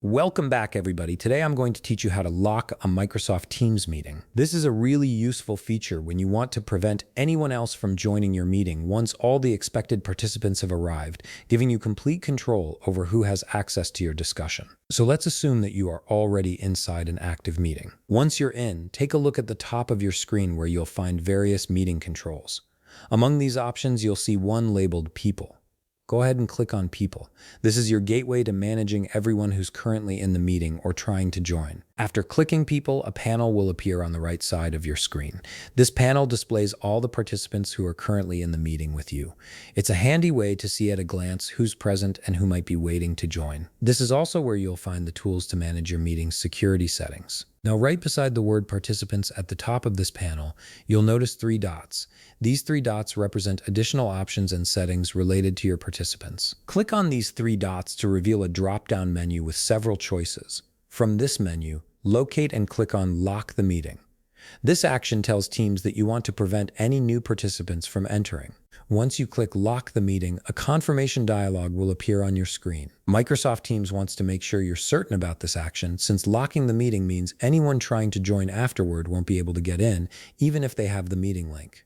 Welcome back, everybody. Today I'm going to teach you how to lock a Microsoft Teams meeting. This is a really useful feature when you want to prevent anyone else from joining your meeting once all the expected participants have arrived, giving you complete control over who has access to your discussion. So let's assume that you are already inside an active meeting. Once you're in, take a look at the top of your screen where you'll find various meeting controls. Among these options, you'll see one labeled People. Go ahead and click on People. This is your gateway to managing everyone who's currently in the meeting or trying to join. After clicking People, a panel will appear on the right side of your screen. This panel displays all the participants who are currently in the meeting with you. It's a handy way to see at a glance who's present and who might be waiting to join. This is also where you'll find the tools to manage your meeting's security settings. Now, right beside the word Participants at the top of this panel, you'll notice 3 dots. These 3 dots represent additional options and settings related to your participants. Click on these 3 dots to reveal a drop-down menu with several choices. From this menu, locate and click on Lock the Meeting. This action tells Teams that you want to prevent any new participants from entering. Once you click Lock the Meeting, a confirmation dialog will appear on your screen. Microsoft Teams wants to make sure you're certain about this action, since locking the meeting means anyone trying to join afterward won't be able to get in, even if they have the meeting link.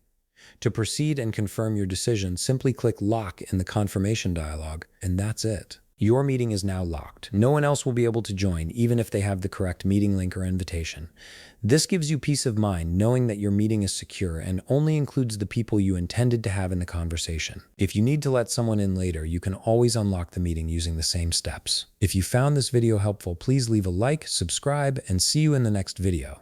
To proceed and confirm your decision, simply click Lock in the confirmation dialog, and that's it. Your meeting is now locked. No one else will be able to join, even if they have the correct meeting link or invitation. This gives you peace of mind knowing that your meeting is secure and only includes the people you intended to have in the conversation. If you need to let someone in later, you can always unlock the meeting using the same steps. If you found this video helpful, please leave a like, subscribe, and see you in the next video.